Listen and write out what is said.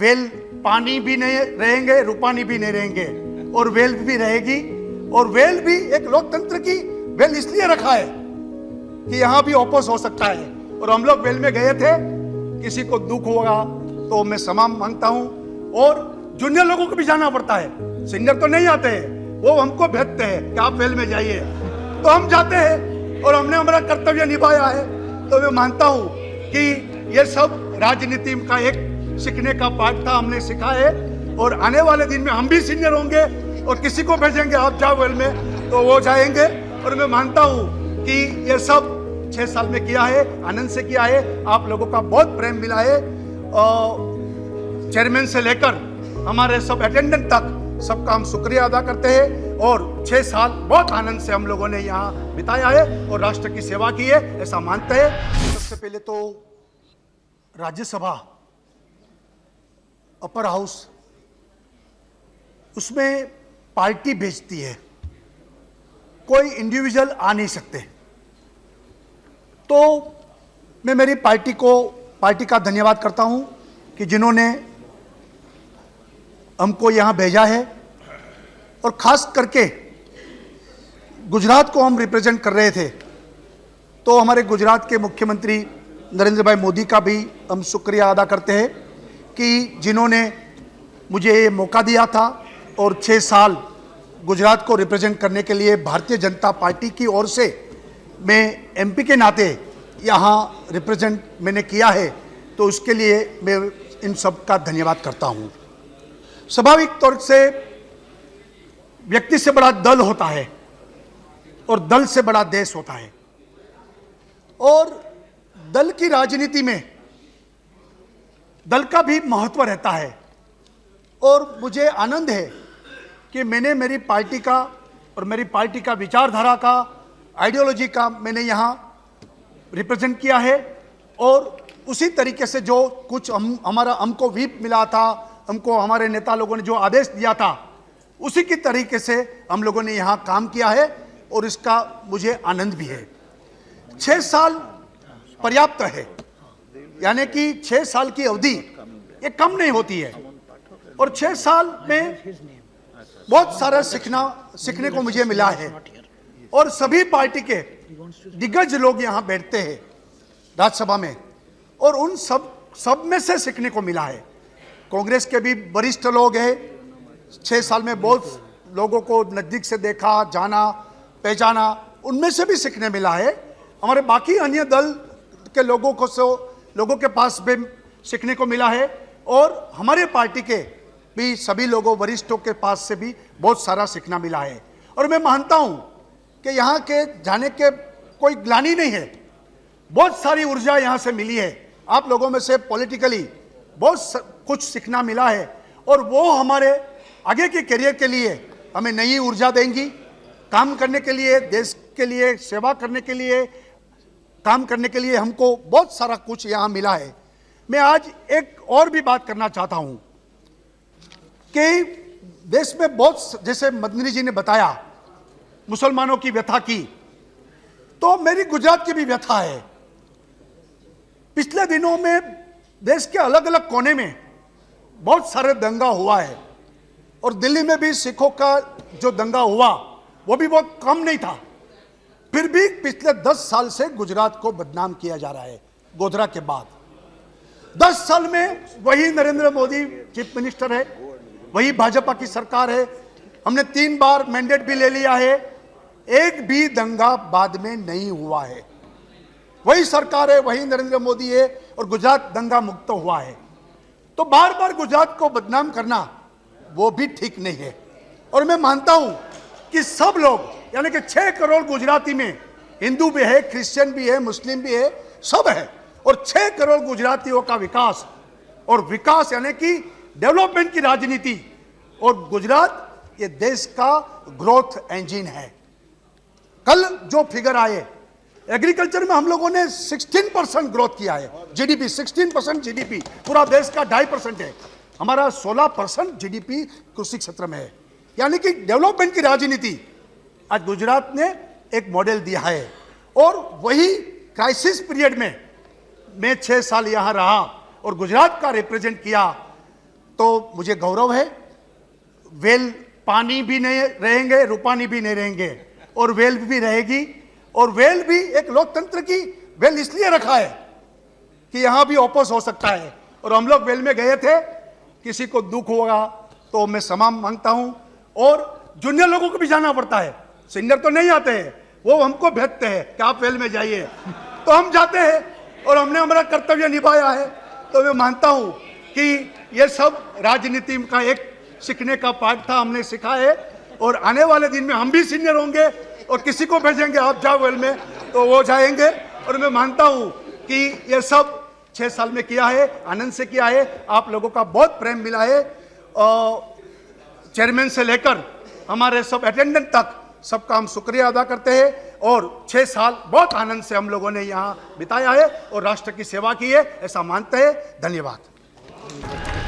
Well पानी भी नहीं रहेंगे, रूपानी भी नहीं रहेंगे, और वेल भी रहेगी। और वेल भी एक लोकतंत्र की वेल इसलिए रखा है कि यहां भी ऑपोज हो सकता है। और हम लोग वेल में गए थे, किसी को दुख होगा तो मैं क्षमा मांगता हूं। और जूनियर लोगों को भी जाना पड़ता है, सीनियर तो नहीं आते हैं, वो हमको भेजते हैं कि आप वेल में जाइए, तो हम जाते हैं और हमने हमारा कर्तव्य निभाया है। तो मैं मानता हूं कि ये सब राजनीति का एक सीखने का पाठ था, हमने सीखा है। और आने वाले दिन में हम भी सीनियर होंगे और किसी को भेजेंगे आप जाओ वेल में, तो वो जाएंगे। और मैं मानता हूं कि ये सब 6 साल में किया है, आनंद से किया है, आप लोगों का बहुत प्रेम मिला है। चेयरमैन से लेकर हमारे सब अटेंडेंट तक सबका हम शुक्रिया अदा करते हैं। और 6 साल बहुत आनंद से हम लोगों ने यहाँ बिताया है और राष्ट्र की सेवा की है, ऐसा मानते हैं। सबसे पहले तो राज्यसभा अपर हाउस, उसमें पार्टी भेजती है, कोई इंडिविजुअल आ नहीं सकते। तो मैं मेरी पार्टी का धन्यवाद करता हूं कि जिन्होंने हमको यहां भेजा है। और खास करके गुजरात को हम रिप्रेजेंट कर रहे थे, तो हमारे गुजरात के मुख्यमंत्री नरेंद्र भाई मोदी का भी हम शुक्रिया अदा करते हैं कि जिन्होंने मुझे ये मौका दिया था। और 6 साल गुजरात को रिप्रेजेंट करने के लिए भारतीय जनता पार्टी की ओर से मैं एमपी के नाते यहाँ रिप्रेजेंट मैंने किया है, तो उसके लिए मैं इन सब का धन्यवाद करता हूँ। स्वाभाविक तौर से व्यक्ति से बड़ा दल होता है और दल से बड़ा देश होता है। और दल की राजनीति में दल का भी महत्व रहता है। और मुझे आनंद है कि मैंने मेरी पार्टी का और मेरी पार्टी का विचारधारा का, आइडियोलॉजी का मैंने यहाँ रिप्रेजेंट किया है। और उसी तरीके से जो कुछ हमको व्हीप मिला था, हमको हमारे नेता लोगों ने जो आदेश दिया था, उसी की तरीके से हम लोगों ने यहाँ काम किया है और इसका मुझे आनंद भी है। 6 साल पर्याप्त है, यानी कि 6 साल की अवधि ये कम नहीं होती है। और 6 साल में बहुत सारा सीखने को मुझे मिला है। और सभी पार्टी के दिग्गज लोग यहाँ बैठते हैं राज्यसभा में, और उन सब में से सीखने को मिला है। कांग्रेस के भी वरिष्ठ लोग हैं, 6 साल में बहुत लोगों को नजदीक से देखा, जाना, पहचाना, उनमें से भी सीखने मिला है। हमारे बाकी अन्य दल के लोगों के पास भी सीखने को मिला है। और हमारे पार्टी के भी सभी लोगों, वरिष्ठों के पास से भी बहुत सारा सीखना मिला है। और मैं मानता हूं कि यहाँ के जाने के कोई ग्लानि नहीं है, बहुत सारी ऊर्जा यहाँ से मिली है। आप लोगों में से पॉलिटिकली बहुत कुछ सीखना मिला है, और वो हमारे आगे के करियर के लिए हमें नई ऊर्जा देंगी, काम करने के लिए, देश के लिए सेवा करने के लिए, काम करने के लिए हमको बहुत सारा कुछ यहाँ मिला है। मैं आज एक और भी बात करना चाहता हूँ कि देश में बहुत, जैसे मदनी जी ने बताया, मुसलमानों की व्यथा की, तो मेरी गुजरात की भी व्यथा है। पिछले दिनों में देश के अलग अलग कोने में बहुत सारे दंगा हुआ है, और दिल्ली में भी सिखों का जो दंगा हुआ वो भी बहुत कम नहीं था। फिर भी पिछले 10 साल से गुजरात को बदनाम किया जा रहा है। गोधरा के बाद 10 साल में वही नरेंद्र मोदी चीफ मिनिस्टर है, वही भाजपा की सरकार है, हमने 3 बार मैंडेट भी ले लिया है, एक भी दंगा बाद में नहीं हुआ है। वही सरकार है, वही नरेंद्र मोदी है, और गुजरात दंगा मुक्त हुआ है। तो बार बार गुजरात को बदनाम करना वो भी ठीक नहीं है। और मैं मानता हूं कि सब लोग, यानी कि 6 करोड़ गुजराती में हिंदू भी है, क्रिश्चियन भी है, मुस्लिम भी है, सब है। और 6 करोड़ गुजरातियों का विकास, और विकास यानी कि डेवलपमेंट की राजनीति, और गुजरात ये देश का ग्रोथ इंजन है। कल जो फिगर आए, एग्रीकल्चर में हम लोगों ने 16% ग्रोथ किया है, जीडीपी 16% जीडीपी, पूरा देश का 2.5% है, हमारा 16% जीडीपी कृषि क्षेत्र में है। यानी कि डेवलपमेंट की राजनीति आज गुजरात ने एक मॉडल दिया है। और वही क्राइसिस पीरियड में मैं 6 साल यहां रहा और गुजरात का रिप्रेजेंट किया, तो मुझे गौरव है। वेल पानी भी नहीं रहेंगे, रूपानी भी नहीं रहेंगे, और वेल भी रहेगी। और वेल भी एक लोकतंत्र की वेल इसलिए रखा है कि यहाँ भी ओपोज हो सकता है। और हम लोग वेल में गए थे, किसी को दुख होगा तो मैं क्षमा मांगता हूँ। और जूनियर लोगों को भी जाना पड़ता है, सीनियर तो नहीं आते हैं, वो हमको भेजते हैं कि आप वेल में जाइए, तो हम जाते हैं और हमने हमारा कर्तव्य निभाया है। तो मैं मानता हूँ कि ये सब राजनीति का एक सीखने का पाठ था, हमने सीखा है। और आने वाले दिन में हम भी सीनियर होंगे और किसी को भेजेंगे आप जाओ वेल में, तो वो जाएंगे। और मैं मानता हूँ कि ये सब 6 साल में किया है, आनंद से किया है, आप लोगों का बहुत प्रेम मिला है। चेयरमैन से लेकर हमारे सब अटेंडेंट तक सबका हम शुक्रिया अदा करते हैं। और 6 साल बहुत आनंद से हम लोगों ने यहाँ बिताया है और राष्ट्र की सेवा की है, ऐसा मानते हैं। धन्यवाद।